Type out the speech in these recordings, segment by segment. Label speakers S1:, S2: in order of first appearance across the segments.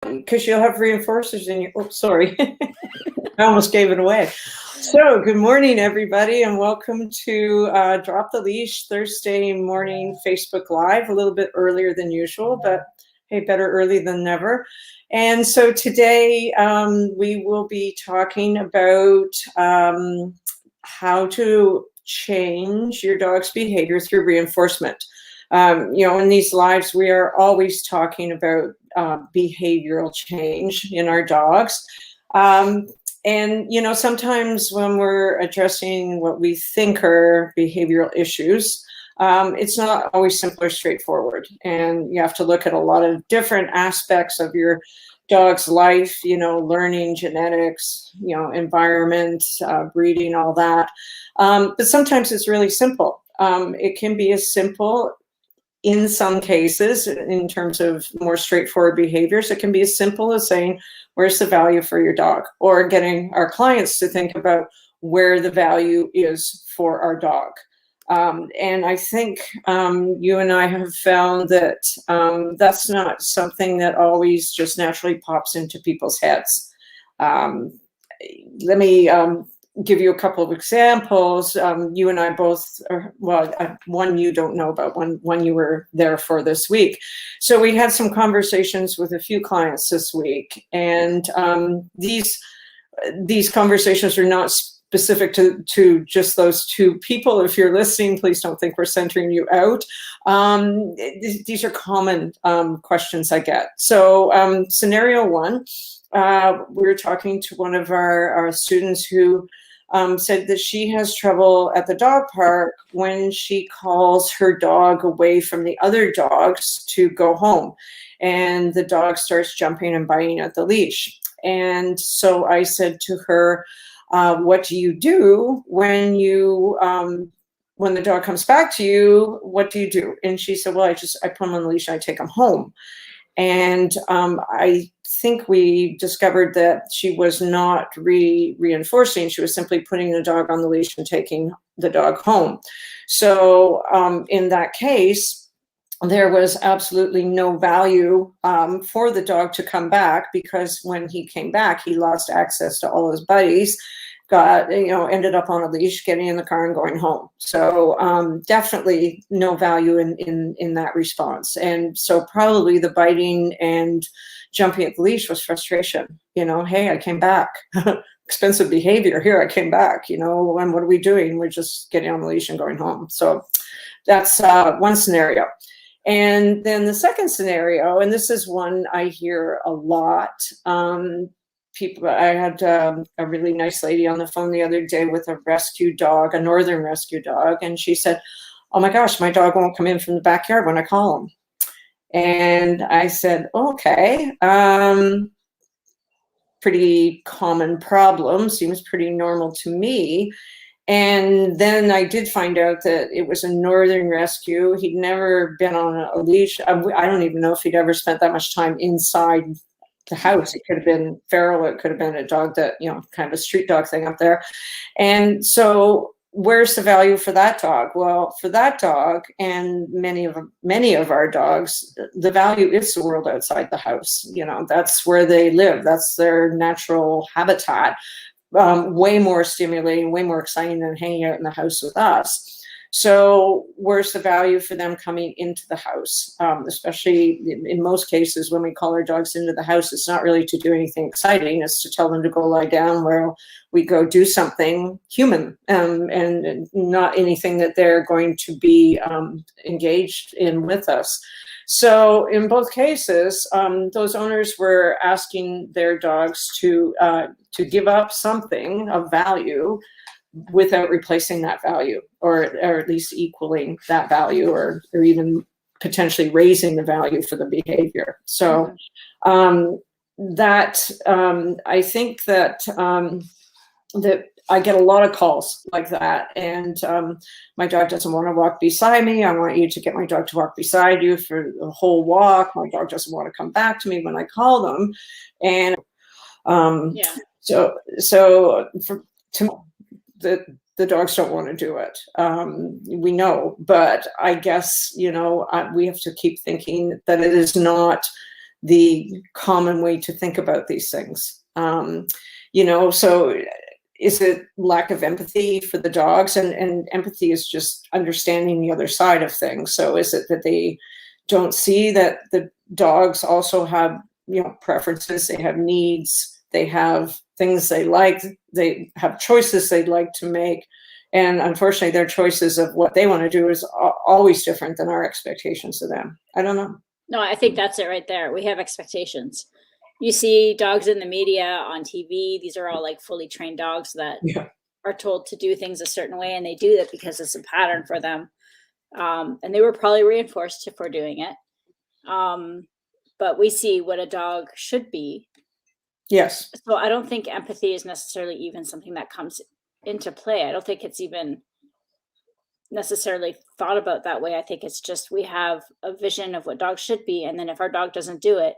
S1: because you'll have reinforcers in your, oh, sorry. I almost gave it away. So good morning, everybody, and welcome to Drop the Leash Thursday morning Facebook Live, a little bit earlier than usual, but hey, better early than never. And so today we will be talking about how to change your dog's behavior through reinforcement. In these lives, we are always talking about behavioral change in our dogs. And sometimes when we're addressing what we think are behavioral issues, it's not always simple or straightforward. And you have to look at a lot of different aspects of your dog's life, learning, genetics, environment, breeding, all that. But sometimes it's really simple. It can be as simple in some cases, in terms of more straightforward behaviors, it can be as simple as saying, where's the value for your dog? Or getting our clients to think about where the value is for our dog. And I think you and I have found that that's not something that always just naturally pops into people's heads. Let me give you a couple of examples. You and I both, one you don't know about, one you were there for this week. So we had some conversations with a few clients this week, and these conversations are not specific to just those two people. If you're listening, please don't think we're centering you out. These are common questions I get. So scenario one, we were talking to one of our students who said that she has trouble at the dog park when she calls her dog away from the other dogs to go home, and the dog starts jumping and biting at the leash. And so I said to her, what do you do when when the dog comes back to you? What do you do? And she said, well, I put him on the leash and I take him home. And I think we discovered that she was not reinforcing. She was simply putting the dog on the leash and taking the dog home. So in that case, there was absolutely no value for the dog to come back, because when he came back, he lost access to all his buddies, ended up on a leash, getting in the car and going home. So definitely no value in that response. And so probably the biting and jumping at the leash was frustration. Hey, I came back. Expensive behavior. Here, I came back. And what are we doing? We're just getting on the leash and going home. So that's one scenario. And then the second scenario, and this is one I hear a lot. I had a really nice lady on the phone the other day with a rescue dog, a northern rescue dog, and she said, oh my gosh, my dog won't come in from the backyard when I call him. And I said, okay, pretty common problem, seems pretty normal to me. And then I did find out that it was a northern rescue. He'd never been on a leash. I don't even know if he'd ever spent that much time inside the house. It could have been feral. It could have been a dog that, kind of a street dog thing up there. And so where's the value for that dog? Well, for that dog and many of our dogs, the value is the world outside the house. That's where they live. That's their natural habitat. Way more stimulating, way more exciting than hanging out in the house with us. So where's the value for them coming into the house? Especially in most cases, when we call our dogs into the house, it's not really to do anything exciting. It's to tell them to go lie down where we go do something human, and not anything that they're going to be engaged in with us. So in both cases, those owners were asking their dogs to give up something of value without replacing that value, or at least equaling that value, or even potentially raising the value for the behavior. So that I think that that I get a lot of calls like that, and my dog doesn't want to walk beside me. I want you to get my dog to walk beside you for the whole walk. My dog doesn't want to come back to me when I call them, and the dogs don't want to do it. We know, but I guess we have to keep thinking that it is not the common way to think about these things. So is it lack of empathy for the dogs? And empathy is just understanding the other side of things. So is it that they don't see that the dogs also have, preferences, they have needs, they have things they like, they have choices they'd like to make. And unfortunately, their choices of what they want to do is always different than our expectations of them. I don't know.
S2: No, I think that's it right there. We have expectations. You see dogs in the media, on TV. These are all like fully trained dogs that are told to do things a certain way, and they do that because it's a pattern for them. And they were probably reinforced for doing it. But we see what a dog should be.
S1: Yes.
S2: So I don't think empathy is necessarily even something that comes into play. I don't think it's even necessarily thought about that way. I think it's just we have a vision of what dogs should be, and then if our dog doesn't do it,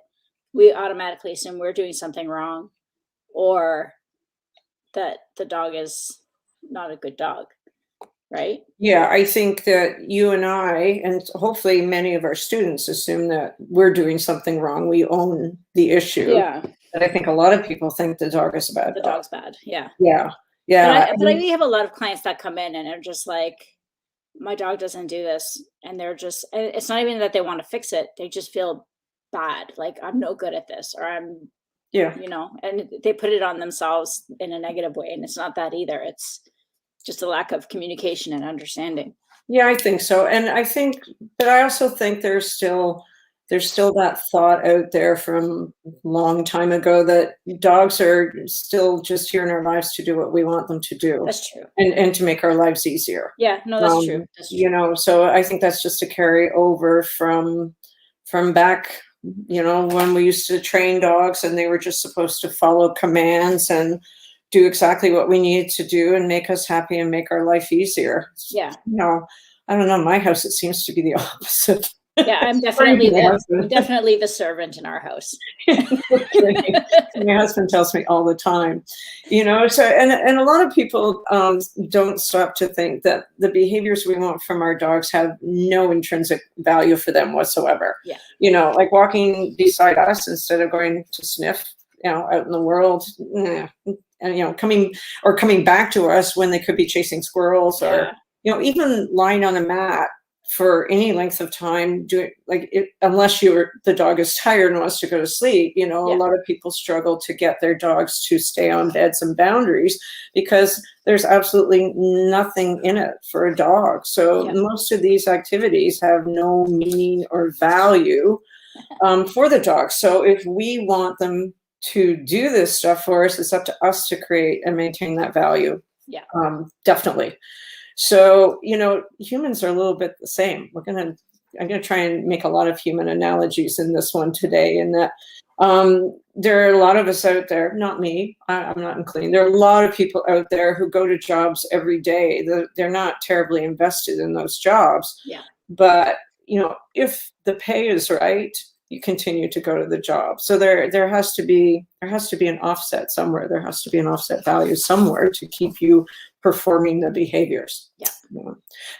S2: we automatically assume we're doing something wrong, or that the dog is not a good dog, right?
S1: Yeah, I think that you and I, and hopefully many of our students, assume that we're doing something wrong. We own the issue.
S2: Yeah.
S1: But I think a lot of people think the dog is a bad
S2: dog. Dog's bad. Yeah.
S1: Yeah. Yeah.
S2: But we have a lot of clients that come in and are just like, my dog doesn't do this. And they're just, and it's not even that they want to fix it. They just feel bad. Like, I'm no good at this, or I'm, and they put it on themselves in a negative way. And it's not that either. It's just a lack of communication and understanding.
S1: Yeah, I think so. And I also think there's still that thought out there from a long time ago that dogs are still just here in our lives to do what we want them to do.
S2: That's true.
S1: And to make our lives easier.
S2: Yeah, no, that's true. That's true.
S1: So I think that's just a carry over from back, when we used to train dogs and they were just supposed to follow commands and do exactly what we needed to do and make us happy and make our life easier.
S2: Yeah.
S1: I don't know. My house, it seams to be the opposite.
S2: Yeah, I'm definitely the servant in our house.
S1: My husband tells me all the time, so, and a lot of people don't stop to think that the behaviors we want from our dogs have no intrinsic value for them whatsoever.
S2: Yeah.
S1: Like walking beside us instead of going to sniff, out in the world, and, coming back to us when they could be chasing squirrels, or, even lying on a mat for any length of time, unless the dog is tired and wants to go to sleep. A lot of people struggle to get their dogs to stay on beds and boundaries because there's absolutely nothing in it for a dog. So most of these activities have no meaning or value for the dog. So if we want them to do this stuff for us, it's up to us to create and maintain that value.
S2: Yeah.
S1: Definitely. So, humans are a little bit the same. I'm going to try and make a lot of human analogies in this one today, in that there are a lot of us out there, not me, I'm not including, there are a lot of people out there who go to jobs every day. They're not terribly invested in those jobs.
S2: Yeah.
S1: But, if the pay is right, you continue to go to the job. So there has to be an offset somewhere. There has to be an offset value somewhere to keep you performing the behaviors.
S2: Yeah.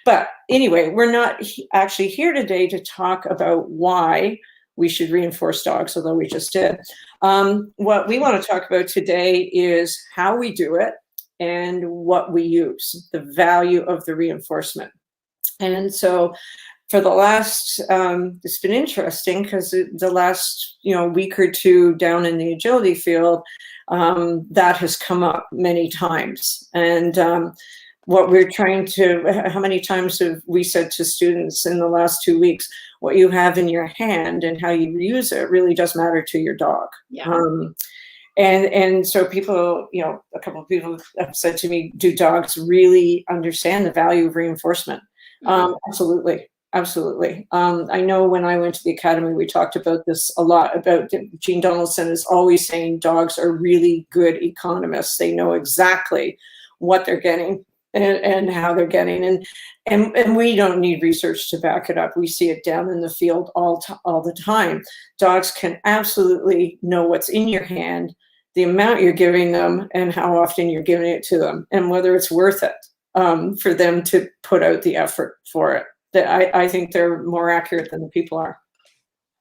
S1: But anyway, we're not actually here today to talk about why we should reinforce dogs, although we just did. What we want to talk about today is how we do it and what we use, the value of the reinforcement. And so for the last, it's been interesting because the last, week or two down in the agility field, that has come up many times. And what we're trying to, how many times have we said to students in the last 2 weeks, what you have in your hand and how you use it really does matter to your dog.
S2: Yeah.
S1: And so people, a couple of people have said to me, do dogs really understand the value of reinforcement? Mm-hmm. Absolutely. Absolutely. I know when I went to the academy, we talked about this a lot. Gene Donaldson is always saying dogs are really good economists. They know exactly what they're getting and how they're getting. And we don't need research to back it up. We see it down in the field all the time. Dogs can absolutely know what's in your hand, the amount you're giving them, and how often you're giving it to them, and whether it's worth it for them to put out the effort for it. I think they're more accurate than the people are,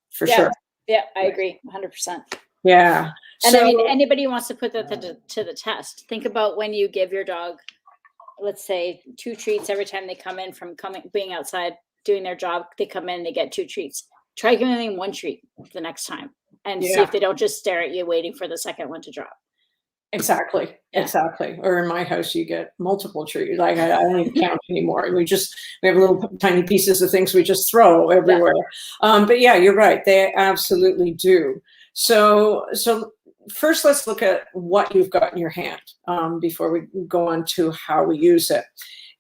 S1: for sure.
S2: Yeah, I agree 100%.
S1: Yeah.
S2: And
S1: So,
S2: I mean, anybody who wants to put that to the test, think about when you give your dog, let's say 2 treats every time they come in from being outside doing their job. They come in, they get 2 treats. Try giving them 1 treat the next time and see
S1: yeah.
S2: if they don't just stare at you waiting for the second one to drop.
S1: Exactly.
S2: Yeah.
S1: Exactly. Or in my house, you get multiple treats. Like I don't even count anymore. We have little tiny pieces of things we just throw everywhere. But yeah, you're right. They absolutely do. So first, let's look at what you've got in your hand before we go on to how we use it.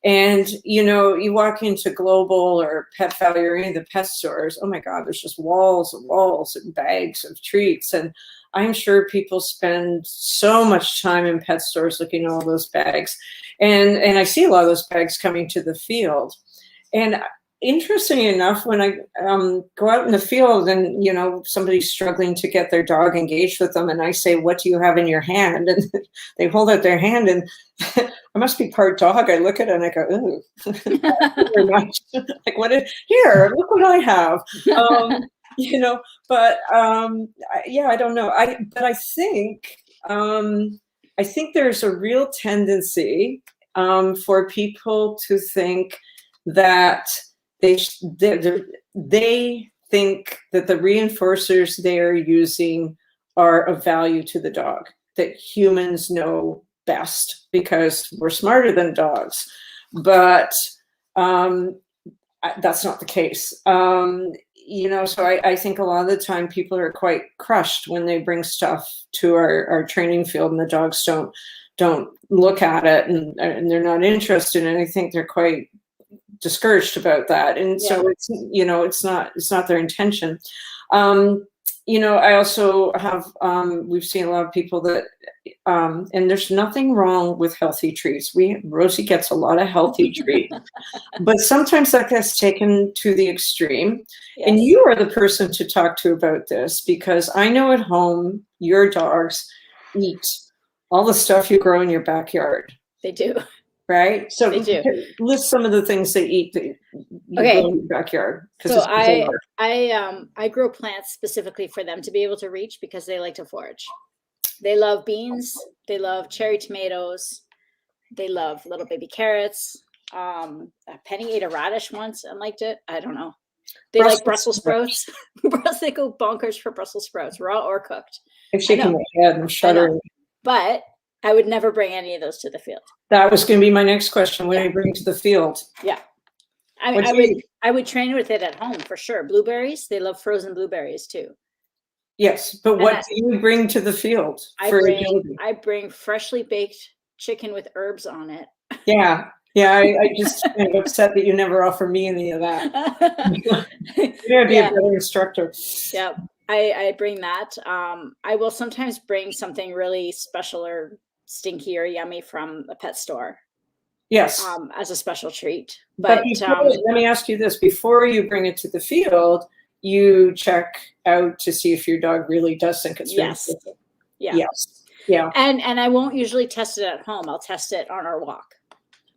S1: And, you walk into Global or Pet Value or any of the pet stores, oh my God, there's just walls and walls and bags of treats. And I'm sure people spend so much time in pet stores looking at all those bags. And I see a lot of those bags coming to the field. And interestingly enough, when I go out in the field and, somebody's struggling to get their dog engaged with them, and I say, what do you have in your hand? And they hold out their hand, and I must be part dog. I look at it and I go, ooh, thank you very much. Like, here, look what I have. But I don't know. But I think there's a real tendency for people to think that they think that the reinforcers they're using are of value to the dog, that humans know best because we're smarter than dogs. But that's not the case. So I think a lot of the time people are quite crushed when they bring stuff to our training field and the dogs don't look at it and they're not interested. And I think they're quite discouraged about that. And so it's not their intention. I also have, we've seen a lot of people that, and there's nothing wrong with healthy treats. Rosie gets a lot of healthy treats, but sometimes that gets taken to the extreme. Yes. And you are the person to talk to about this, because I know at home, your dogs eat all the stuff you grow in your backyard.
S2: They do.
S1: Right? So
S2: they do.
S1: List some of the things they eat that you grow in your backyard.
S2: So I grow plants specifically for them to be able to reach, because they like to forage. They love beans. They love cherry tomatoes. They love little baby carrots. Penny ate a radish once and liked it. I don't know. They like Brussels sprouts. They go bonkers for Brussels sprouts, raw or cooked.
S1: I'm shaking my head and shuddering.
S2: But I would never bring any of those to the field.
S1: That was going to be my next question. What do you bring to the field?
S2: Yeah. I would train with it at home for sure. Blueberries. They love frozen blueberries too.
S1: Yes. But what do you bring to the field?
S2: I bring freshly baked chicken with herbs on it.
S1: Yeah. Yeah. I just am upset that you never offer me any of that. You'd be a better instructor.
S2: Yeah. I bring that. I will sometimes bring something really special or stinky or yummy from a pet store.
S1: Yes.
S2: As a special treat.
S1: But let me ask you this: before you bring it to the field, you check out to see if your dog really does think it's
S2: yes.
S1: Yeah. Yes. Yeah.
S2: And I won't usually test it at home. I'll test it on our walk.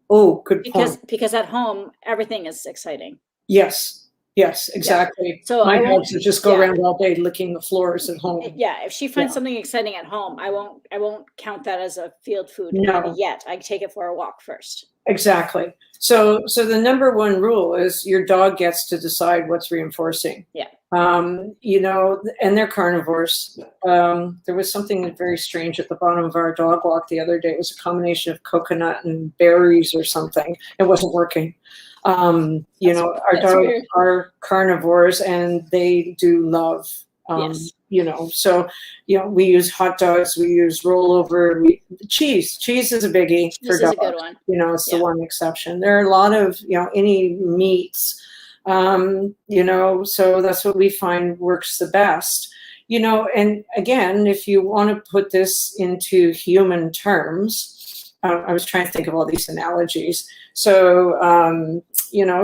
S1: Oh, good point.
S2: Because at home everything is exciting.
S1: Yes. Yes, exactly.
S2: Yeah. So
S1: my dogs would just go around all day licking the floors at home.
S2: Yeah, if she finds something exciting at home, I won't count that as a field food yet. I take it for a walk first.
S1: Exactly. So the number one rule is your dog gets to decide what's reinforcing.
S2: Yeah.
S1: And they're carnivores. There was something very strange at the bottom of our dog walk the other day. It was a combination of coconut and berries or something. It wasn't working. Our dogs are carnivores and they do love, we use hot dogs, we use rollover, cheese is a biggie for dogs.
S2: Is a good one.
S1: It's the one exception. There are a lot of, any meats, so that's what we find works the best, and again, if you want to put this into human terms, I was trying to think of all these analogies. So,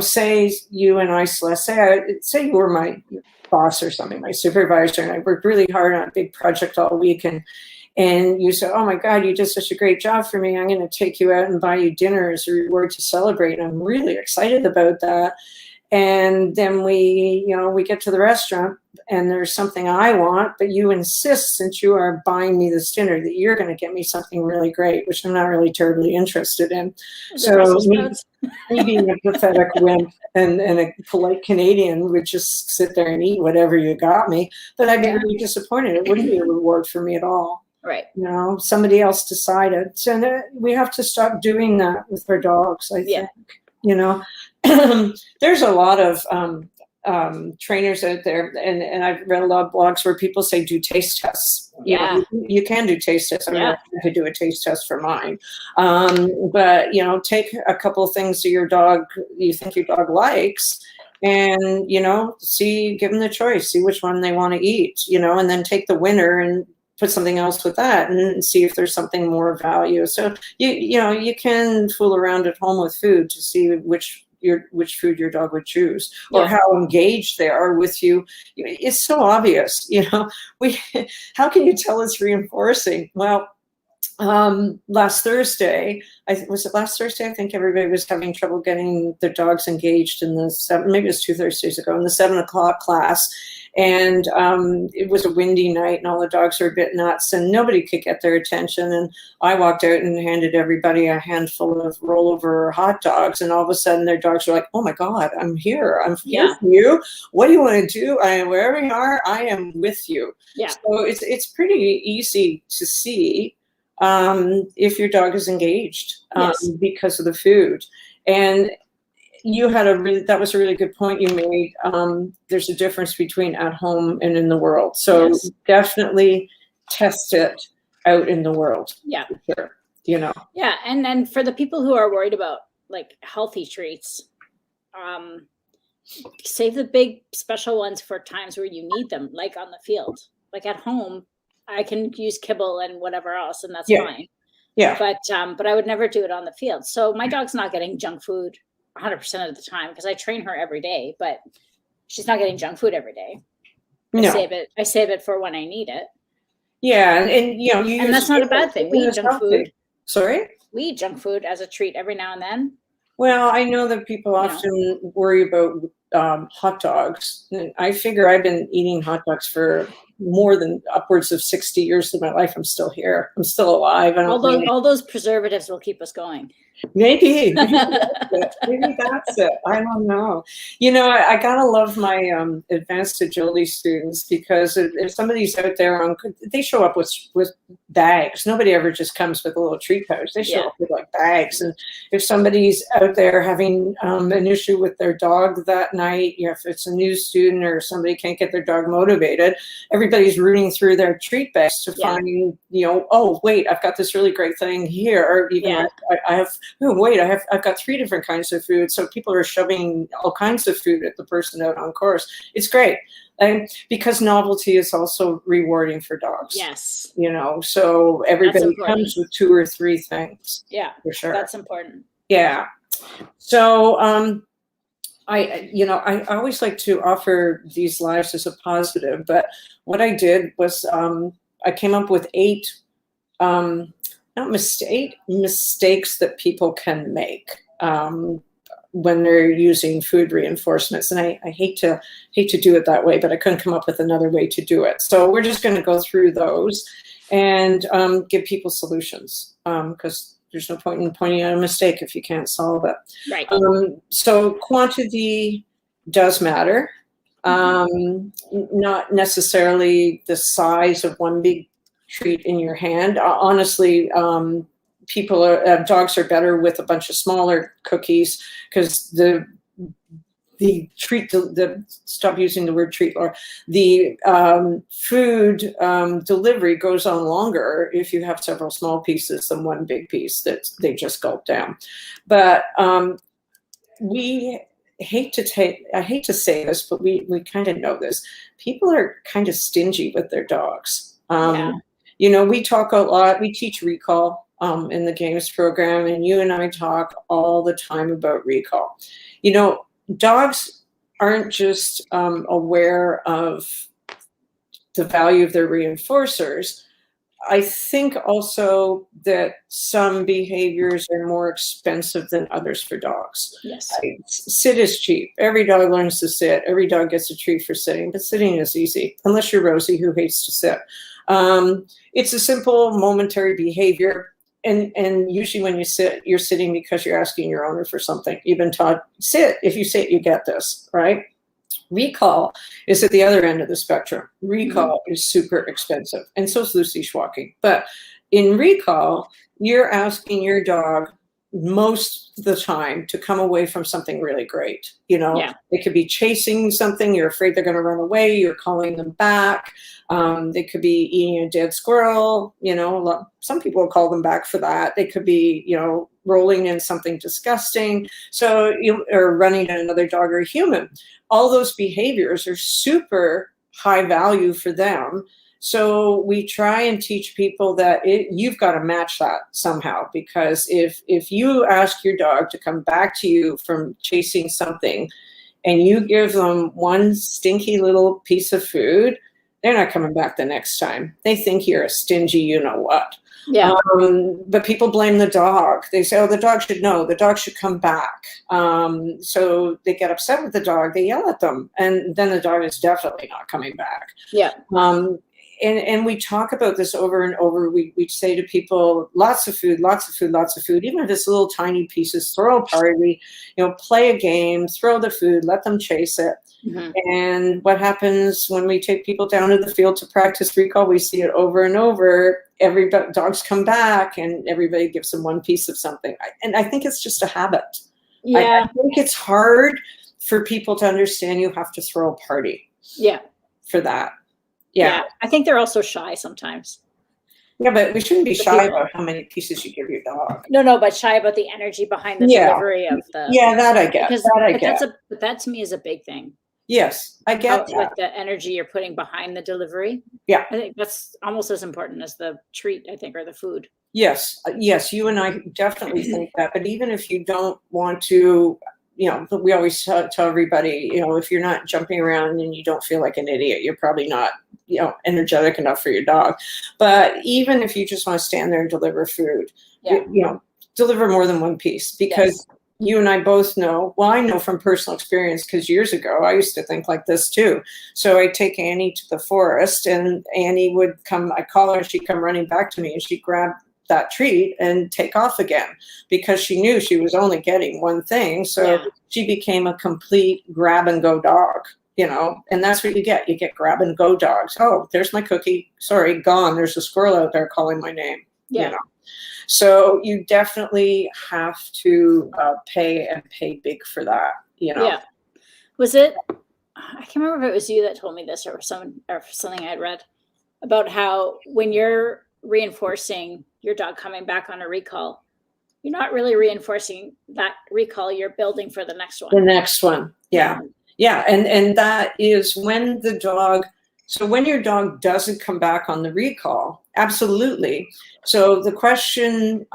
S1: say you and I, Celeste, say you were my boss or something, my supervisor, and I worked really hard on a big project all week, and you said, oh my God, you did such a great job for me. I'm going to take you out and buy you dinner as a reward to celebrate. And I'm really excited about that. And then we get to the restaurant and there's something I want, but you insist, since you are buying me this dinner, that you're going to get me something really great, which I'm not really terribly interested in. So me being a pathetic wimp and a polite Canadian would just sit there and eat whatever you got me, but I'd be really disappointed. It wouldn't be a reward for me at all.
S2: Right.
S1: You know, somebody else decided. So we have to stop doing that with our dogs, I think. You know, there's a lot of trainers out there, and I've read a lot of blogs where people say do taste tests. You can do taste tests. I'm not going to do a taste test for mine, but you know, take a couple of things that you think your dog likes, and you know, give them the choice, see which one they want to eat, you know, and then take the winner and put something else with that and see if there's something more of value. So you know, you can fool around at home with food to see which food your dog would choose, or how engaged they are with you. It's so obvious, you know. How can you tell it's reinforcing? Well, last Thursday, was it last Thursday? I think everybody was having trouble getting their dogs engaged in maybe it was 2 Thursdays ago, in the 7 o'clock class. And it was a windy night and all the dogs were a bit nuts and nobody could get their attention. And I walked out and handed everybody a handful of rollover hot dogs. And all of a sudden their dogs were like, oh my God, I'm here. I'm here for you. What do you want to do? Wherever you are, I am with you. Yeah. So it's pretty easy to see if your dog is engaged because of the food. And you had that was a really good point you made. There's a difference between at home and in the world. So definitely test it out in the world. Yeah. For sure. You know?
S2: Yeah. And then for the people who are worried about like healthy treats, save the big special ones for times where you need them, like on the field. Like at home, I can use kibble and whatever else, and that's fine. Yeah. But I would never do it on the field. So my dog's not getting junk food 100% of the time because I train her every day, but she's not getting junk food every day. I save it for when I need it.
S1: Yeah, and you know,
S2: and that's not a bad thing. We eat junk food.
S1: Sorry?
S2: We eat junk food as a treat every now and then.
S1: Well, I know that people often worry about hot dogs. And I figure I've been eating hot dogs for more than upwards of 60 years of my life. I'm still here. I'm still alive.
S2: All those preservatives will keep us going.
S1: Maybe that's it. I don't know. You know, I gotta love my advanced agility students, because if somebody's out there they show up with bags. Nobody ever just comes with a little treat pouch. They show up with like bags. And if somebody's out there having an issue with their dog that night, if it's a new student or somebody can't get their dog motivated, everybody's rooting through their treat bags to find, you know, oh wait, I've got this really great thing here, or even I have. Oh wait, I've got 3 different kinds of food. So people are shoving all kinds of food at the person out on course. It's great. Because novelty is also rewarding for dogs. Yes. You know, so everybody comes with 2 or 3 things. Yeah, for sure.
S2: That's important.
S1: Yeah. So I always like to offer these lives as a positive, but what I did was I came up with 8 mistakes that people can make when they're using food reinforcements. And I hate to do it that way, but I couldn't come up with another way to do it. So we're just going to go through those and give people solutions, because there's no point in pointing out a mistake if you can't solve it. Right. So quantity does matter. Not necessarily the size of one big treat in your hand. Honestly, dogs are better with a bunch of smaller cookies, because the treat, stop using the word treat, or the food delivery goes on longer if you have several small pieces than one big piece that they just gulp down. But I hate to say this, but we kind of know this. People are kind of stingy with their dogs. You know, we talk a lot, we teach recall in the games program, and you and I talk all the time about recall. You know, dogs aren't just aware of the value of their reinforcers. I think also that some behaviors are more expensive than others for dogs.
S2: Yes.
S1: Sit is cheap. Every dog learns to sit. Every dog gets a treat for sitting, but sitting is easy, unless you're Rosie, who hates to sit. It's a simple momentary behavior. And usually when you sit, you're sitting because you're asking your owner for something. You've been taught, sit. If you sit, you get this, right? Recall is at the other end of the spectrum. Recall is super expensive, and so is loose leash walking. But in recall, you're asking your dog most of the time to come away from something really great. You know,
S2: Yeah.
S1: they could be chasing something. You're afraid they're going to run away. You're calling them back. They could be eating a dead squirrel. You know, some people will call them back for that. They could be, you know, rolling in something disgusting. So or running at another dog or a human. All those behaviors are super high value for them. So we try and teach people that you've got to match that somehow, because if you ask your dog to come back to you from chasing something and you give them one stinky little piece of food, they're not coming back the next time. They think you're a stingy you-know-what.
S2: Yeah.
S1: But people blame the dog. They say, oh, the dog should know. The dog should come back. So they get upset with the dog. They yell at them. And then the dog is definitely not coming back.
S2: Yeah.
S1: And we talk about this over and over. We say to people, lots of food, lots of food, lots of food. Even if it's little tiny pieces, throw a party, you know, play a game, throw the food, let them chase it. And what happens when we take people down to the field to practice recall, we see it over and over. Every dogs come back and everybody gives them one piece of something. And I think it's just a habit.
S2: Yeah.
S1: I think it's hard for people to understand you have to throw a party.
S2: Yeah.
S1: For that. Yeah.
S2: I think they're also shy sometimes.
S1: Yeah, but we shouldn't be shy about how many pieces you give your dog.
S2: No, but shy about the energy behind the delivery of the.
S1: Yeah, that I get.
S2: But that to me is a big thing.
S1: Yes, I get that.
S2: With the energy you're putting behind the delivery.
S1: Yeah.
S2: I think that's almost as important as the treat, I think, or the food.
S1: Yes, you and I definitely think that. But even if you don't want to, you know, we always tell everybody, you know, if you're not jumping around and you don't feel like an idiot, you're probably not, you know, energetic enough for your dog. But even if you just want to stand there and deliver food, you know, deliver more than one piece, because you and I both know, well, I know from personal experience, because years ago I used to think like this too. So I'd take Annie to the forest and Annie would come, I'd call her and she'd come running back to me and she'd grab that treat and take off again, because she knew she was only getting one thing. So she became a complete grab and go dog, you know, and that's what you get. You get grab and go dogs. Oh, there's my cookie. Sorry, gone. There's a squirrel out there calling my name.
S2: Yeah.
S1: You know? So you definitely have to pay big for that, you know.
S2: Yeah. Was it, I can't remember if it was you that told me this or something I had read about how when you're reinforcing your dog coming back on a recall, you're not really reinforcing that recall, you're building for the next one.
S1: The next one. Yeah. And that is when the dog, so when your dog doesn't come back on the recall, absolutely. So the question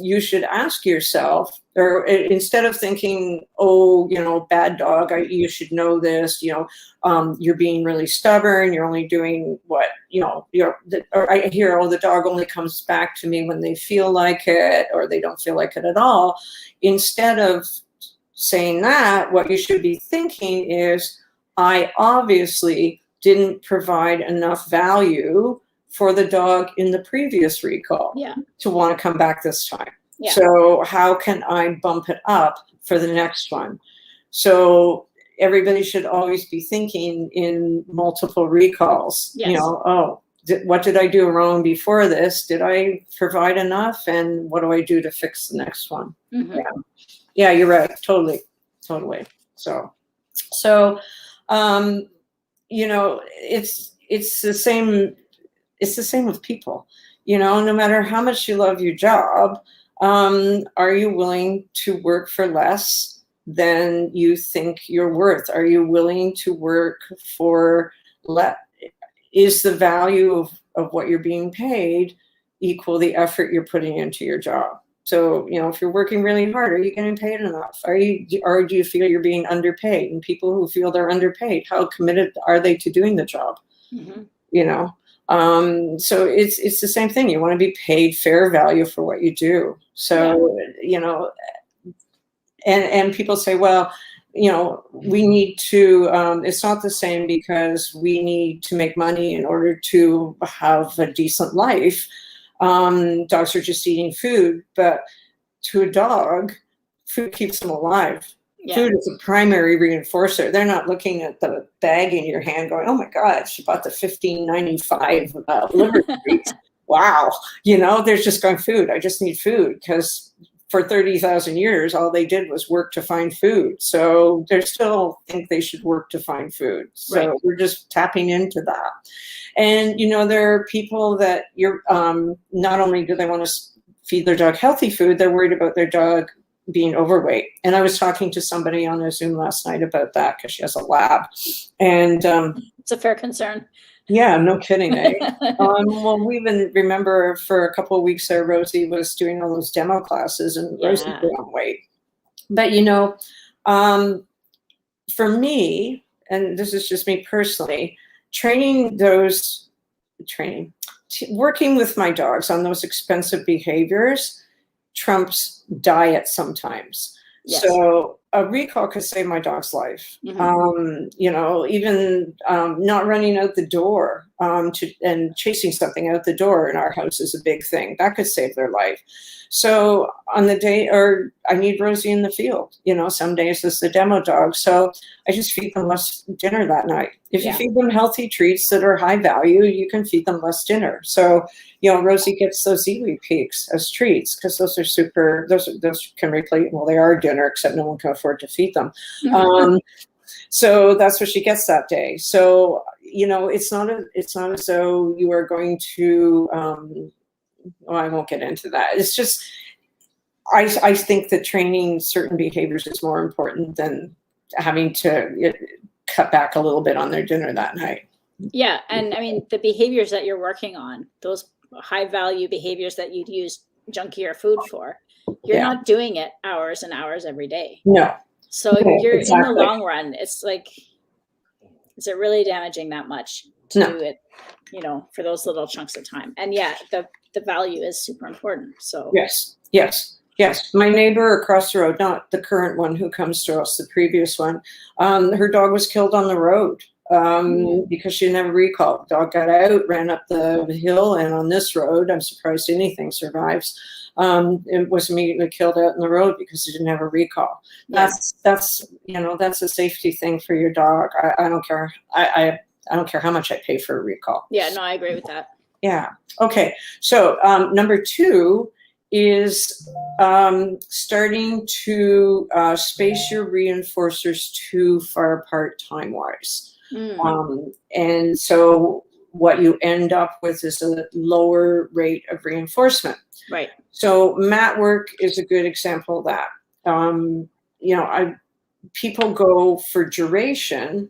S1: you should ask yourself, or instead of thinking, oh, you know, bad dog, you should know this, you know, you're being really stubborn, you're only doing what, you know, or I hear, oh, the dog only comes back to me when they feel like it, or they don't feel like it at all. Instead of saying that, what you should be thinking is, I obviously didn't provide enough value for the dog in the previous recall to want to come back this time. So how can I bump it up for the next one? So everybody should always be thinking in multiple recalls. You know, oh, what did I do wrong before this? Did I provide enough? And what do I do to fix the next one? Yeah, you're right. Totally. So, you know, it's the same. It's the same with people, you know, no matter how much you love your job, are you willing to work for less than you think you're worth? Are you willing to work for less? Is the value of what you're being paid equal the effort you're putting into your job? So, you know, if you're working really hard, are you getting paid enough? Or do you feel you're being underpaid? And people who feel they're underpaid, how committed are they to doing the job? You know? So it's the same thing. You want to be paid fair value for what you do. So, you know, and people say, well, you know, we need to, it's not the same because we need to make money in order to have a decent life. Dogs are just eating food, but to a dog, food keeps them alive.
S2: Yeah.
S1: Food is a primary reinforcer. They're not looking at the bag in your hand going, oh my God, she bought the $15.95 liver treats. Wow. You know, they're just going, food. I just need food, because for 30,000 years, all they did was work to find food. So they still think they should work to find food. So
S2: Right.
S1: we're just tapping into that. And, you know, there are people that you're, not only do they want to feed their dog healthy food, they're worried about their dog being overweight. And I was talking to somebody on a Zoom last night about that, because she has a lab. And
S2: it's a fair concern.
S1: Yeah, no kidding, eh? Well, we even remember for a couple of weeks there, Rosie was doing all those demo classes, and Rosie put on weight. But, you know, for me, and this is just me personally, working with my dogs on those expensive behaviors trumps diet sometimes.
S2: Yes.
S1: So a recall could save my dog's life.
S2: Mhm.
S1: You know, even not running out the door and chasing something out the door in our house is a big thing. That could save their life. So on the day, or I need Rosie in the field, you know, some days it's the demo dog. So I just feed them less dinner that night. If you feed them healthy treats that are high value, you can feed them less dinner. So, you know, Rosie gets those Ziwi peaks as treats, because those are those can replace, well, they are dinner, except no one can afford to feed them. So that's what she gets that day. So, you know, it's not as though you are going to, well, I won't get into that. It's just, I think that training certain behaviors is more important than having to cut back a little bit on their dinner that night.
S2: Yeah. And I mean, the behaviors that you're working on, those high value behaviors that you'd use junkier food for, you're not doing it hours and hours every day.
S1: No.
S2: So you're in the long run, it's like, is it really damaging that much to do it, you know, for those little chunks of time? And yeah, the value is super important. So
S1: Yes. My neighbor across the road, not the current one who comes to us, the previous one, her dog was killed on the road because she didn't have a recall. The dog got out, ran up the hill, and on this road, I'm surprised anything survives. It was immediately killed out in the road because it didn't have a recall. That's you know, that's a safety thing for your dog. I don't care. I don't care how much I pay for a recall.
S2: Yeah, no, I agree with that.
S1: Yeah. Okay. So number 2 is starting to space your reinforcers too far apart time-wise. And so what you end up with is a lower rate of reinforcement.
S2: Right.
S1: So mat work is a good example of that. You know, people go for duration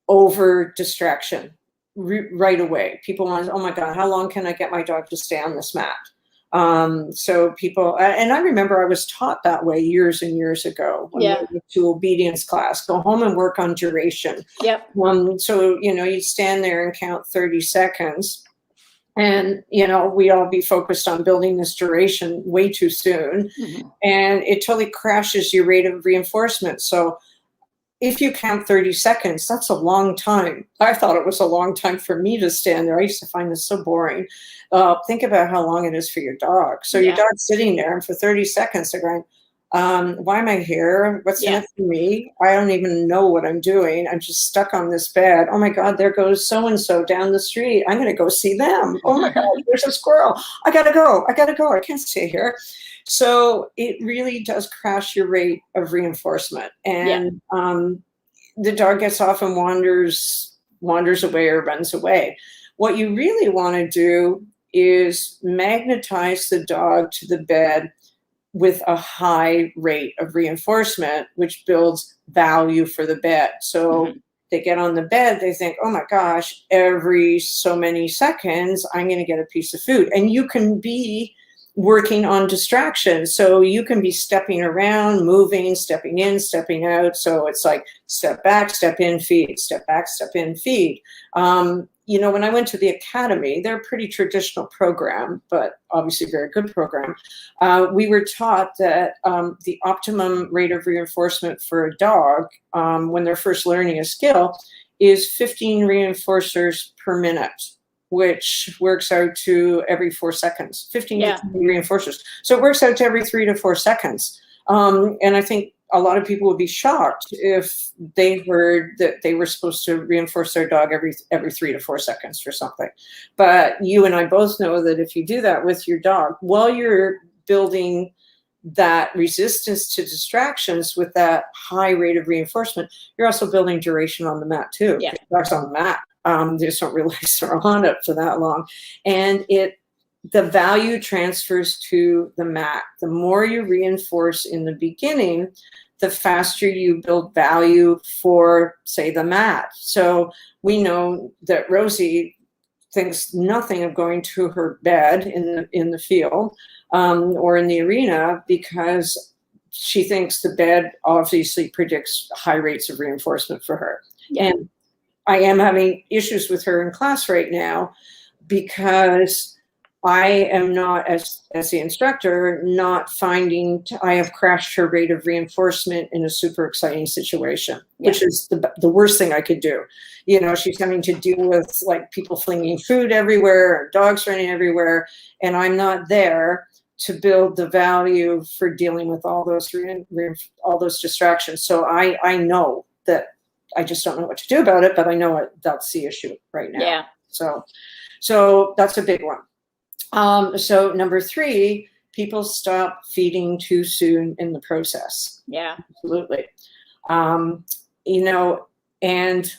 S1: over distraction right away. People want, oh my God, how long can I get my dog to stay on this mat? So people, and I remember I was taught that way years and years ago when I went to obedience class, go home and work on duration. So, you know, you'd stand there and count 30 seconds. And, you know, we'd all be focused on building this duration way too soon. And it totally crashes your rate of reinforcement. So if you count 30 seconds, that's a long time. I thought it was a long time for me to stand there. I used to find this so boring. Think about how long it is for your dog. So your dog's sitting there, and for 30 seconds, they're going, why am I here? What's in it for me? I don't even know what I'm doing. I'm just stuck on this bed. Oh my God, there goes so-and-so down the street. I'm going to go see them. Oh my God, there's a squirrel. I got to go. I can't stay here. So it really does crash your rate of reinforcement. And the dog gets off and wanders away or runs away. What you really want to do is magnetize the dog to the bed with a high rate of reinforcement, which builds value for the bed. So they get on the bed, they think, oh my gosh, every so many seconds, I'm going to get a piece of food. And you can be working on distractions. So you can be stepping around, moving, stepping in, stepping out. So it's like step back, step in, feed, step back, step in, feed. You know, when I went to the academy, they're a pretty traditional program, but obviously very good program. We were taught that the optimum rate of reinforcement for a dog when they're first learning a skill is 15 reinforcers per minute, which works out to every 4 seconds, 15 to 20 reinforcers. So it works out to every 3 to 4 seconds. And I think a lot of people would be shocked if they heard that they were supposed to reinforce their dog every 3 to 4 seconds for something. But you and I both know that if you do that with your dog, while you're building that resistance to distractions with that high rate of reinforcement, you're also building duration on the mat too.
S2: Yeah.
S1: Dogs on the mat, they just don't realize they're on it for that long. And the value transfers to the mat. The more you reinforce in the beginning, the faster you build value for, say, the mat. So we know that Rosie thinks nothing of going to her bed in the field or in the arena, because she thinks the bed obviously predicts high rates of reinforcement for her. Yeah. And I am having issues with her in class right now because I am not, as the instructor, not finding, I have crashed her rate of reinforcement in a super exciting situation, which is the worst thing I could do. You know, she's having to deal with like people flinging food everywhere, dogs running everywhere, and I'm not there to build the value for dealing with all those distractions. So I know that I just don't know what to do about it, but I know that's the issue right now. Yeah. So that's a big one. So number 3, people stop feeding too soon in the process. Yeah, absolutely. You know, and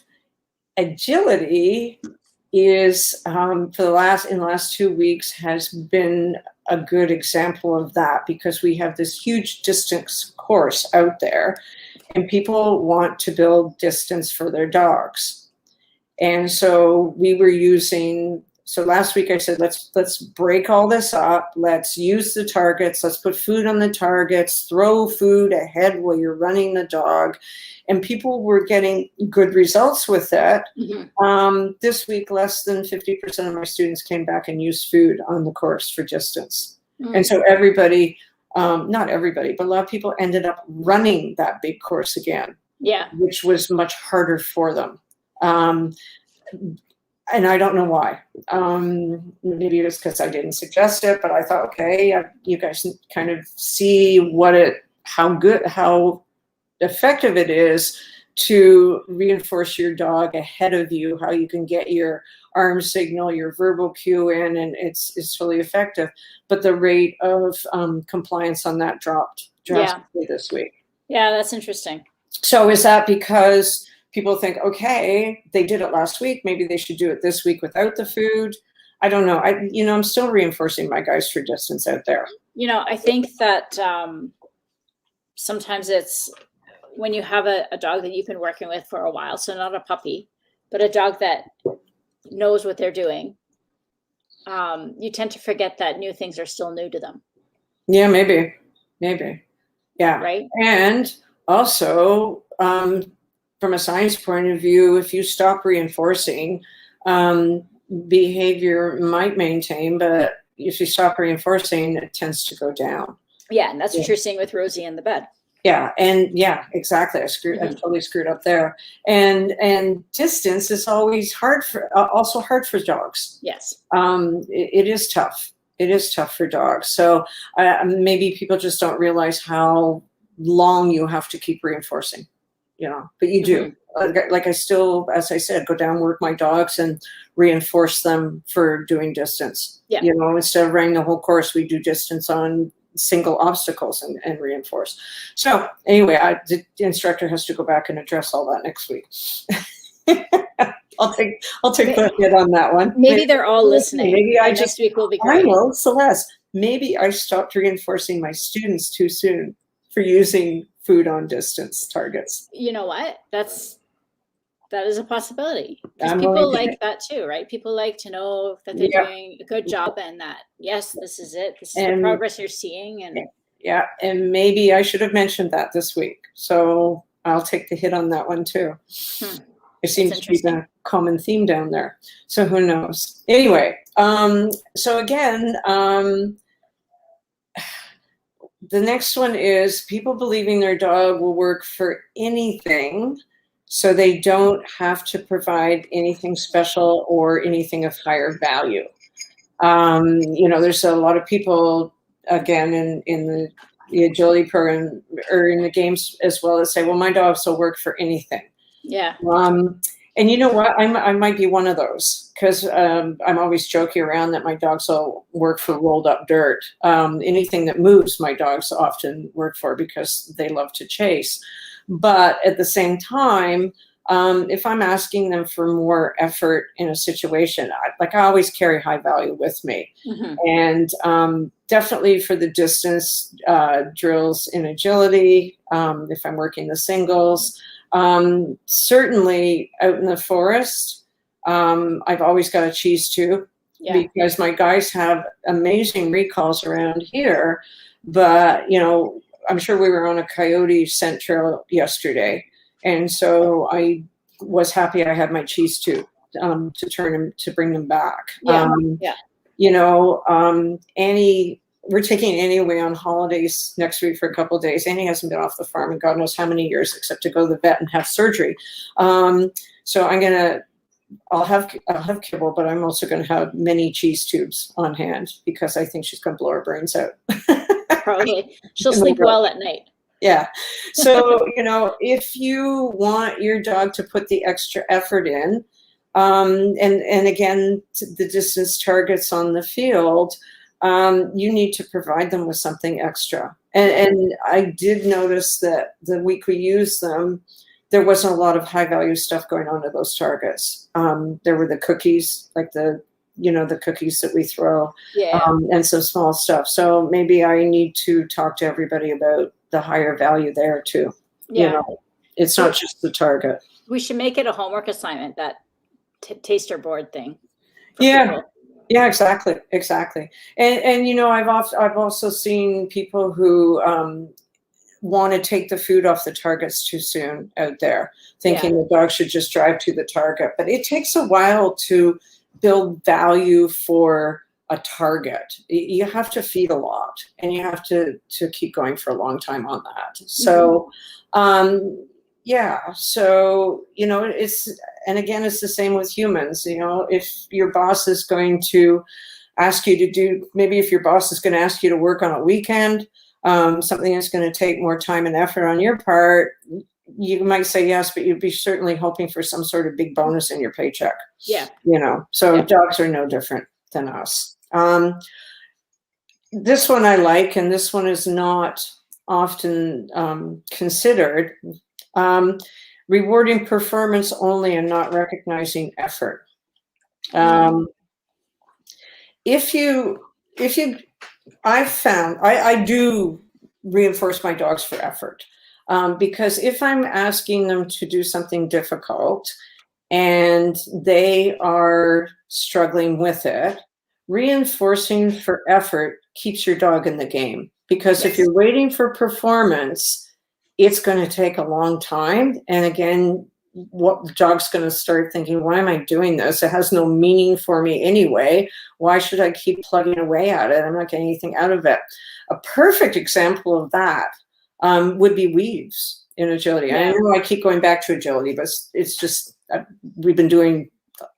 S1: agility is in the last 2 weeks has been a good example of that, because we have this huge distance course out there and people want to build distance for their dogs. And so we were using, so last week I said, let's break all this up. Let's use the targets. Let's put food on the targets, throw food ahead while you're running the dog. And people were getting good results with that. Mm-hmm. This week, less than 50% of my students came back and used food on the course for distance. Mm-hmm. And so everybody, not everybody, but a lot of people ended up running that big course again. Yeah. Which was much harder for them. And I don't know why. Maybe it was because I didn't suggest it, but I thought, okay, you guys kind of see how effective it is to reinforce your dog ahead of you, how you can get your arm signal, your verbal cue in, and it's really effective. But the rate of compliance on that dropped drastically this week. Yeah, that's interesting. So is that because people think, okay, they did it last week, maybe they should do it this week without the food? I don't know. I'm still reinforcing my guys for distance out there. You know, I think that sometimes it's when you have a dog that you've been working with for a while, so not a puppy, but a dog that knows what they're doing, you tend to forget that new things are still new to them. Yeah, maybe. Yeah. Right. And also, from a science point of view, if you stop reinforcing, behavior might maintain, but if you stop reinforcing, it tends to go down. Yeah, and that's what you're seeing with Rosie in the bed. Yeah, and yeah, exactly. I totally screwed up there. And distance is always also hard for dogs. Yes. It is tough. It is tough for dogs. So maybe people just don't realize how long you have to keep reinforcing. You know, but you do. Like I still, as I said, go down, work my dogs and reinforce them for doing distance. Yeah. You know, instead of running the whole course, we do distance on single obstacles and reinforce. So anyway, the instructor has to go back and address all that next week. I'll take the hit on that one. Maybe they're all listening. Maybe next week will be great. I know, Celeste. Maybe I stopped reinforcing my students too soon for using food on distance targets. You know what? That's
S2: That is a possibility. Because
S1: I'm
S2: people
S1: willing to
S2: like that too, right? People like to know that they're
S1: Yeah.
S2: doing a good job and that, yes, this is it. This is the
S1: And
S2: progress you're seeing. And
S1: yeah, and maybe I should have mentioned that this week. So I'll take the hit on that one too. There seems to be a common theme down there. So who knows? Anyway, so again, the next one is people believing their dog will work for anything, so they don't have to provide anything special or anything of higher value. You know, there's a lot of people, again, in the agility program or in the games as well, that say, well, my dogs will work for anything.
S2: yeah,
S1: And you know what? I might be one of those, because I'm always joking around that my dogs will work for rolled up dirt. Anything that moves, my dogs often work for, because they love to chase. But at the same time, if I'm asking them for more effort in a situation, I always carry high value with me. And definitely for the distance drills in agility, if I'm working the singles, certainly out in the forest, I've always got a cheese tube, because my guys have amazing recalls around here. But, you know, I'm sure we were on a coyote scent trail yesterday. And so I was happy I had my cheese tube to turn them, to bring them back. You know, Annie, we're taking Annie away on holidays next week for a couple of days. Annie hasn't been off the farm in God knows how many years, except to go to the vet and have surgery. So I'll have kibble, but I'm also going to have many cheese tubes on hand, because I think she's going to blow her brains out.
S2: Probably. She'll sleep well at night.
S1: Yeah. So, you know, if you want your dog to put the extra effort in, and again, the distance targets on the field, you need to provide them with something extra. And I did notice that the week we used them, there wasn't a lot of high value stuff going on to those targets. There were the cookies, like the cookies that we throw, and some small stuff. So maybe I need to talk to everybody about the higher value there too. You know, it's not just the target.
S2: We should make it a homework assignment, that taster board thing.
S1: Yeah, exactly. And you know, I've also seen people who want to take the food off the targets too soon out there, thinking the dog should just drive to the target. But it takes a while to build value for a target. You have to feed a lot, and you have to keep going for a long time on that. So, so, you know, and again, it's the same with humans. You know, if your boss is going to ask you to do, maybe if your boss is going to ask you to work on a weekend, something that's going to take more time and effort on your part, you might say yes, but you'd be certainly hoping for some sort of big bonus in your paycheck. You know, so dogs are no different than us. This one I like, and this one is not often considered. Rewarding performance only and not recognizing effort. I've found I do reinforce my dogs for effort, because if I'm asking them to do something difficult and they are struggling with it, reinforcing for effort keeps your dog in the game. Because if you're waiting for performance, it's going to take a long time. And again, what the dog's going to start thinking, why am I doing this? It has no meaning for me anyway. Why should I keep plugging away at it? I'm not getting anything out of it. A perfect example of that would be weaves in agility. I know I keep going back to agility, but it's just,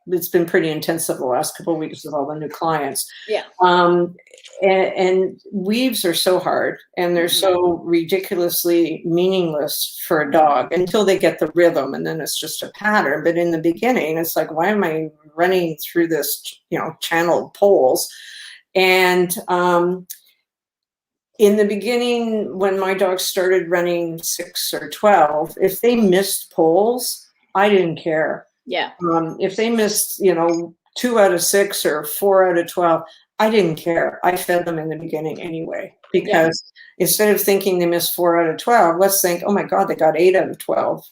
S1: it's been pretty intensive the last couple of weeks with all the new clients. And weaves are so hard, and they're so ridiculously meaningless for a dog until they get the rhythm, and then it's just a pattern. But in the beginning, it's like, why am I running through this, you know, channeled poles? And in the beginning, when my dogs started running 6 or 12, if they missed poles, I didn't care. If they missed, you know, 2 out of 6 or 4 out of 12, I didn't care. I fed them in the beginning anyway, because instead of thinking they missed 4 out of 12, let's think, oh my God, they got 8 out of 12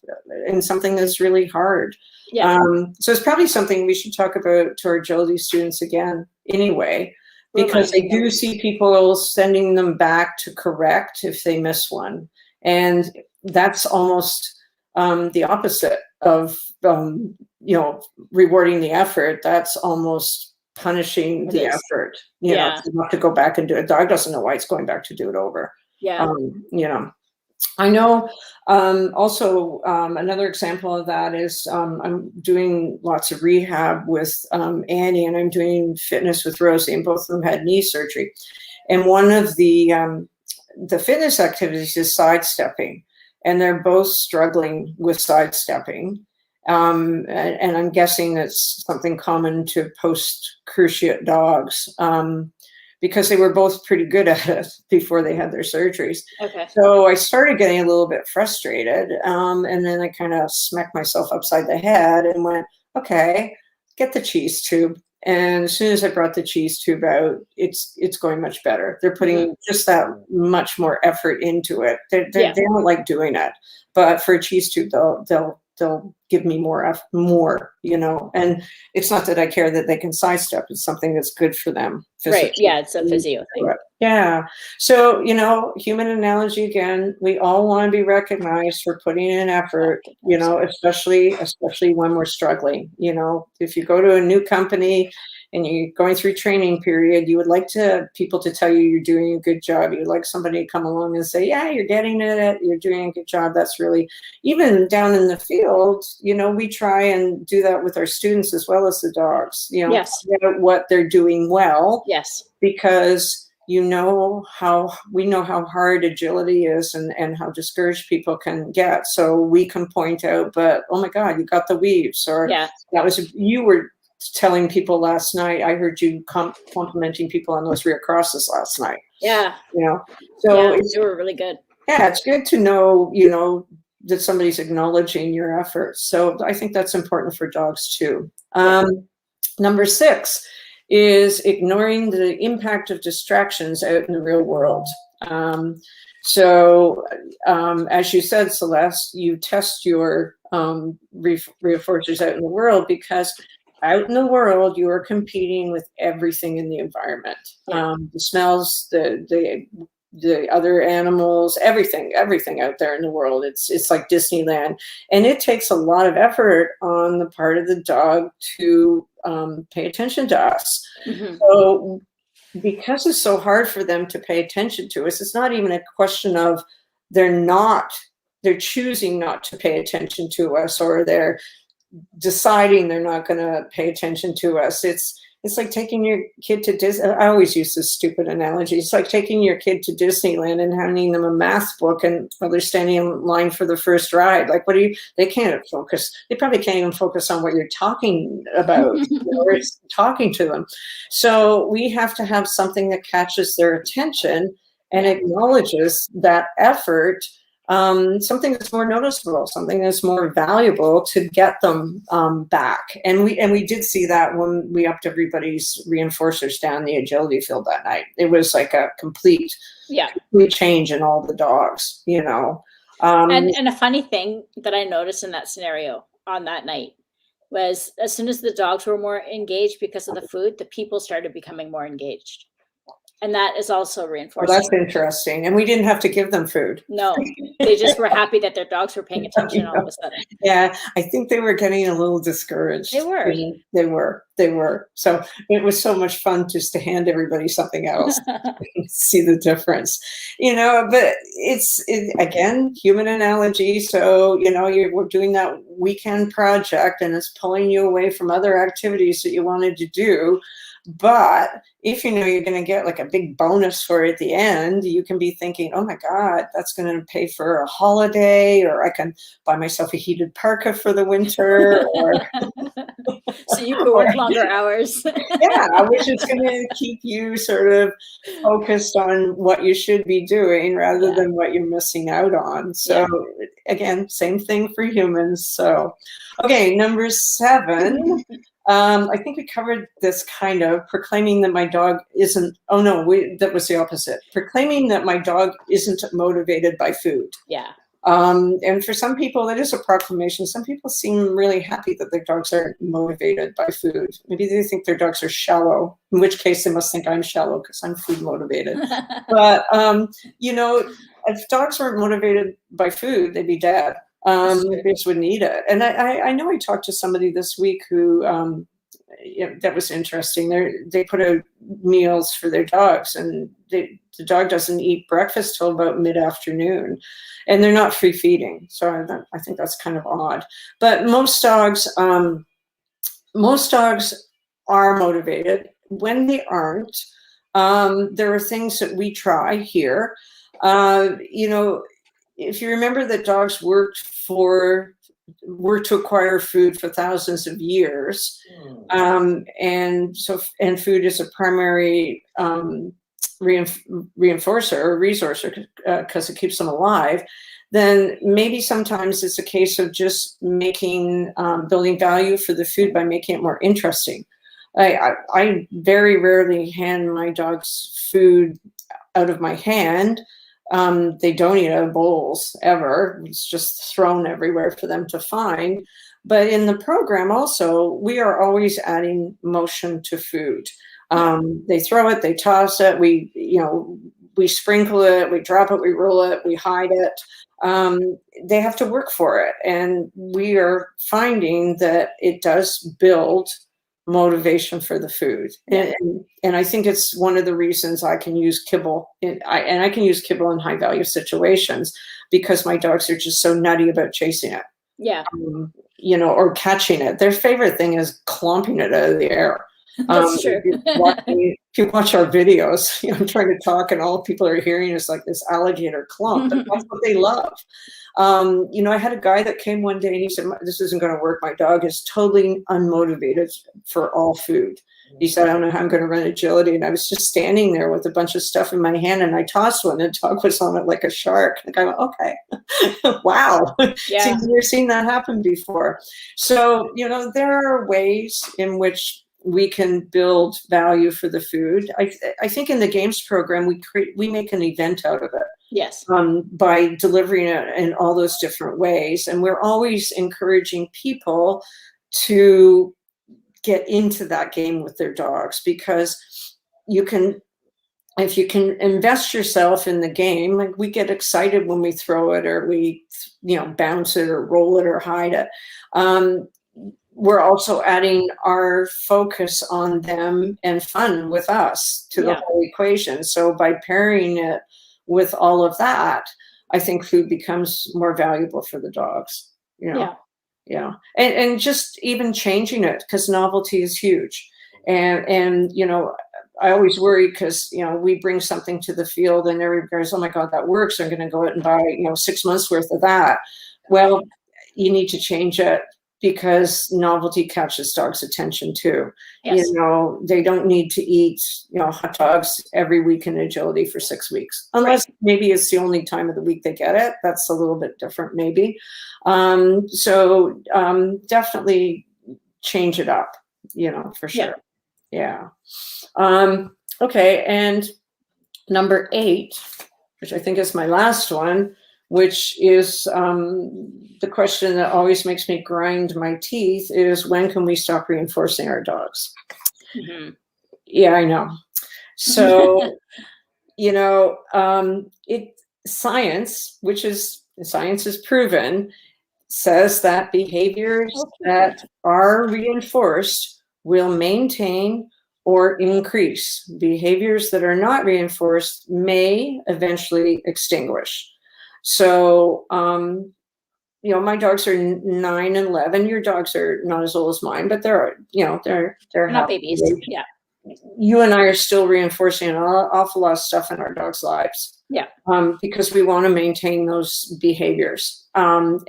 S1: in something that's really hard.
S2: Yeah.
S1: So it's probably something we should talk about to our agility students again anyway, because they
S2: Reminding
S1: do
S2: them.
S1: see people sending them back to correct if they miss one. And that's almost the opposite of, rewarding the effort. That's almost punishing
S2: It
S1: the
S2: is.
S1: effort.
S2: Yeah.
S1: You have to go back and do it. Dog doesn't know why it's going back to do it over.
S2: Yeah.
S1: I know also another example of that is I'm doing lots of rehab with Annie, and I'm doing fitness with Rosie, and both of them had knee surgery. And one of the fitness activities is sidestepping, and they're both struggling with sidestepping. And I'm guessing it's something common to post-cruciate dogs. Because they were both pretty good at it before they had their surgeries.
S2: Okay.
S1: So I started getting a little bit frustrated. And then I kind of smacked myself upside the head and went, okay, get the cheese tube. And as soon as I brought the cheese tube out, it's going much better. They're putting just that much more effort into it. They don't like doing it, but for a cheese tube, they'll give me more, and it's not that I care that they can sidestep. It's something that's good for them.
S2: Right. Yeah. It's a physio thing.
S1: Yeah. So, human analogy again, we all want to be recognized for putting in effort, especially when we're struggling. If you go to a new company and you're going through training period, you would like people to tell you you're doing a good job. You'd like somebody to come along and say, yeah, you're getting it. You're doing a good job. That's really, even down in the field, we try and do that with our students as well as the dogs,
S2: Yes.
S1: what they're doing well.
S2: Yes.
S1: Because we know how hard agility is and how discouraged people can get. So we can point out, but oh my God, you got the weaves, or you were telling people last night. I heard you complimenting people on those rear crosses last night.
S2: Yeah.
S1: So
S2: they were really good.
S1: Yeah, it's good to know, that somebody's acknowledging your efforts. So I think that's important for dogs too. Number 6 is ignoring the impact of distractions out in the real world. As you said, Celeste, you test your reinforcers out in the world, because out in the world, you are competing with everything in the environment. The smells, the other animals, everything out there in the world. It's like Disneyland. And it takes a lot of effort on the part of the dog to pay attention to us. So because it's so hard for them to pay attention to us, it's not even a question of they're choosing not to pay attention to us, or they're deciding they're not going to pay attention to us. It's like taking your kid to Disney. I always use this stupid analogy. It's like taking your kid to Disneyland and handing them a math book, and while they're standing in line for the first ride, like, they can't focus. They probably can't even focus on what you're talking about or talking to them. So we have to have something that catches their attention and acknowledges that effort. Something that's more noticeable, something that's more valuable to get them back. And we did see that when we upped everybody's reinforcers down the agility field that night. It was like a complete change in all the dogs,
S2: And a funny thing that I noticed in that scenario on that night was, as soon as the dogs were more engaged because of the food, the people started becoming more engaged. And that is also reinforcing.
S1: Well, that's interesting. And we didn't have to give them food.
S2: No, they just were happy that their dogs were paying attention all of a sudden.
S1: Yeah, I think they were getting a little discouraged.
S2: They were.
S1: They were. So it was so much fun just to hand everybody something else, see the difference. But it's again, human analogy. So, we're doing that weekend project, and it's pulling you away from other activities that you wanted to do. But if you're going to get like a big bonus for it at the end, you can be thinking, oh my God, that's going to pay for a holiday, or I can buy myself a heated parka for the winter.
S2: So you can work longer hours.
S1: Which is going to keep you sort of focused on what you should be doing rather than what you're missing out on. So again, same thing for humans. So, okay, number 7. I think we covered this kind of proclaiming that my dog isn't, that was the opposite. Proclaiming that my dog isn't motivated by food.
S2: Yeah.
S1: And for some people, that is a proclamation. Some people seem really happy that their dogs are motivated by food. Maybe they think their dogs are shallow, in which case they must think I'm shallow because I'm food motivated. But, if dogs weren't motivated by food, they'd be dead. They just wouldn't eat it. And I know I talked to somebody this week who, that was interesting. They put out meals for their dogs, and the dog doesn't eat breakfast till about mid-afternoon, and they're not free feeding. So I think that's kind of odd. But most dogs are motivated. When they aren't, there are things that we try here. If you remember that dogs worked to acquire food for thousands of years, and food is a primary reinforcer or resource because it keeps them alive. Then maybe sometimes it's a case of just building value for the food by making it more interesting. I very rarely hand my dogs food out of my hand. They don't eat out of bowls ever. It's just thrown everywhere for them to find. But in the program also, we are always adding motion to food. They throw it, they toss it, we sprinkle it, we drop it, we roll it, we hide it. They have to work for it. And we are finding that it does build motivation for the food. And I think it's one of the reasons I can use kibble I can use kibble in high value situations, because my dogs are just so nutty about chasing it.
S2: Yeah.
S1: Or catching it. Their favorite thing is clomping it out of the air.
S2: That's true.
S1: If you watch our videos, I'm trying to talk and all people are hearing is like this alligator clomp. But that's what they love. I had a guy that came one day and he said, "This isn't going to work. My dog is totally unmotivated for all food." He said, "I don't know how I'm going to run agility." And I was just standing there with a bunch of stuff in my hand, and I tossed one, and the dog was on it like a shark. Like, I went, okay, wow.
S2: Yeah.
S1: See, I've never seen that happen before. So, there are ways in which we can build value for the food. I think in the games program, we make an event out of it.
S2: Yes.
S1: By delivering it in all those different ways. And we're always encouraging people to get into that game with their dogs, because if you can invest yourself in the game, like we get excited when we throw it or we, bounce it or roll it or hide it. We're also adding our focus on them and fun with us to the whole equation. So by pairing it with all of that, I think food becomes more valuable for the dogs. Yeah. And just even changing it, because novelty is huge. And I always worry because, we bring something to the field and everybody goes, "Oh my God, that works. I'm going to go out and buy, 6 months worth of that." Well, you need to change it, because novelty catches dogs' attention too.
S2: Yes.
S1: They don't need to eat, hot dogs every week in agility for 6 weeks, unless maybe it's the only time of the week they get it. That's a little bit different, maybe. So definitely change it up, for sure. Yeah. Okay. And number 8, which I think is my last one, which is the question that always makes me grind my teeth, is when can we stop reinforcing our dogs? Mm-hmm. Yeah, I know. So, science is proven, says that behaviors that are reinforced will maintain or increase. Behaviors that are not reinforced may eventually extinguish. So, my dogs are 9 and 11. Your dogs are not as old as mine, but they're
S2: not babies. Yeah.
S1: You and I are still reinforcing an awful lot of stuff in our dogs' lives.
S2: Yeah.
S1: Because we want to maintain those behaviors. And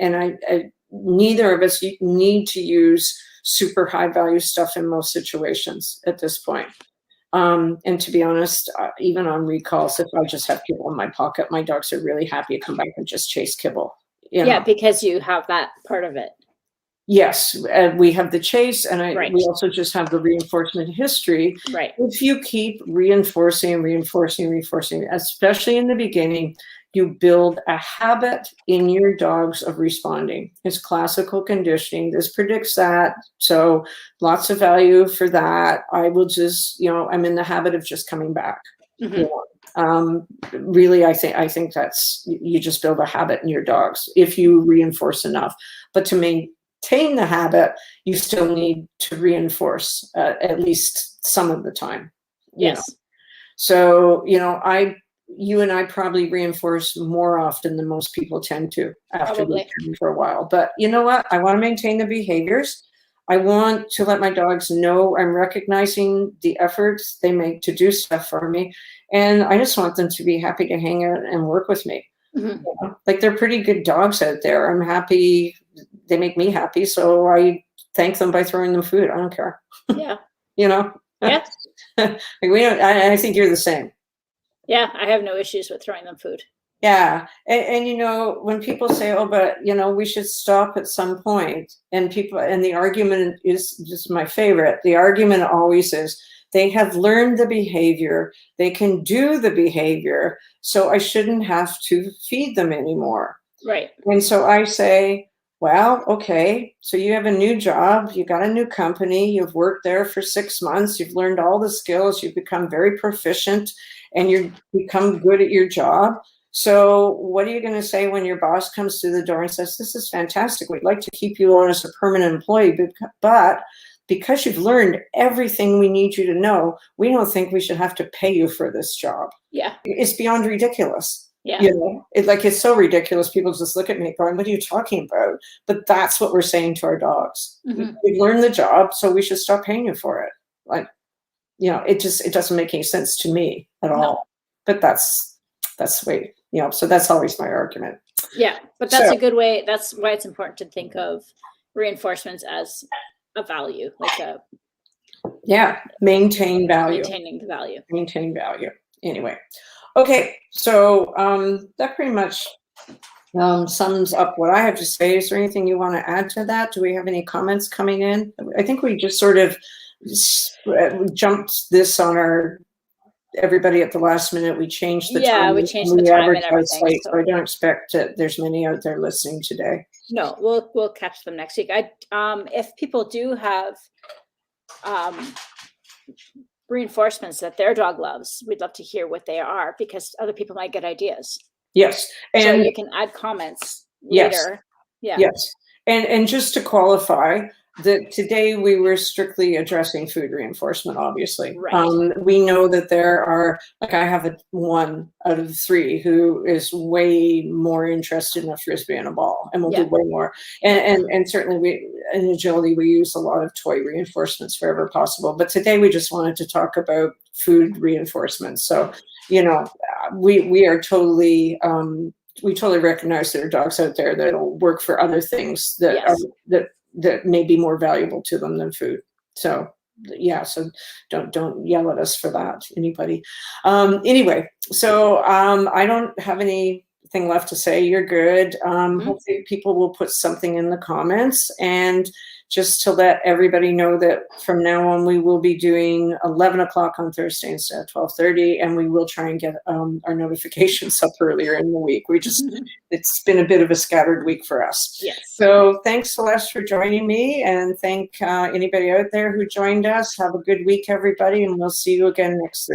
S1: neither of us need to use super high value stuff in most situations at this point. And to be honest, even on recalls, if I just have kibble in my pocket, my dogs are really happy to come back and just chase kibble.
S2: Yeah, because you have that part of it.
S1: Yes, we have the chase, and we also just have the reinforcement history.
S2: Right.
S1: If you keep reinforcing, especially in the beginning, you build a habit in your dogs of responding. It's classical conditioning. This predicts that. So lots of value for that. I will just, I'm in the habit of just coming back. Really, I think that's, you just build a habit in your dogs if you reinforce enough. But to maintain the habit, you still need to reinforce at least some of the time.
S2: Yes.
S1: So, you and I probably reinforce more often than most people tend to after they've been for a while. But you know what? I want to maintain the behaviors. I want to let my dogs know I'm recognizing the efforts they make to do stuff for me. And I just want them to be happy to hang out and work with me. Like, they're pretty good dogs out there. I'm happy. They make me happy. So I thank them by throwing them food. I don't care.
S2: Yeah.
S1: Yeah. I think you're the same.
S2: Yeah, I have no issues with throwing them food.
S1: Yeah. And when people say, oh, but, we should stop at some point, and the argument is just my favorite. The argument always is, they have learned the behavior, they can do the behavior, so I shouldn't have to feed them anymore.
S2: Right.
S1: And so I say, well, okay, so you have a new job, you got a new company, you've worked there for 6 months, you've learned all the skills, you've become very proficient, and you've become good at your job. So what are you going to say when your boss comes through the door and says, this is fantastic, we'd like to keep you on as a permanent employee, but because you've learned everything we need you to know, we don't think we should have to pay you for this job.
S2: Yeah.
S1: It's beyond ridiculous.
S2: Yeah.
S1: It's so ridiculous. People just look at me going, what are you talking about? But that's what we're saying to our dogs. We've learned the job, so we should stop paying you for it. Like, it doesn't make any sense to me at all. But that's the way, so that's always my argument.
S2: Yeah. But that's a good way. That's why it's important to think of reinforcements as a value,
S1: maintain value. Maintain value. Anyway. Okay, so that pretty much sums up what I have to say. Is there anything you want to add to that? Do we have any comments coming in? I think we just sort of jumped this on everybody at the last minute. We changed the time.
S2: Yeah, we changed the time and everything.
S1: So I don't expect that there's many out there listening today.
S2: No, we'll catch them next week. If people do have reinforcements that their dog loves, we'd love to hear what they are, because other people might get ideas.
S1: Yes. And
S2: so you can add comments later.
S1: Yes. And just to qualify, that today we were strictly addressing food reinforcement, obviously.
S2: Right.
S1: We know that there are, I have one out of 3 who is way more interested in a Frisbee and a ball, and we'll do way more. And certainly in agility, we use a lot of toy reinforcements wherever possible. But today we just wanted to talk about food reinforcements. So, we are totally, we totally recognize there are dogs out there that'll work for other things that may be more valuable to them than food. So so don't yell at us for that, anybody. Anyway, so I don't have anything left to say. You're good. Hopefully people will put something in the comments, and just to let everybody know that from now on we will be doing 11 o'clock on Thursday instead of 12:30, and we will try and get our notifications up earlier in the week. It's been a bit of a scattered week for us.
S2: Yes.
S1: So thanks, Celeste, for joining me, and thank anybody out there who joined us. Have a good week, everybody, and we'll see you again next week.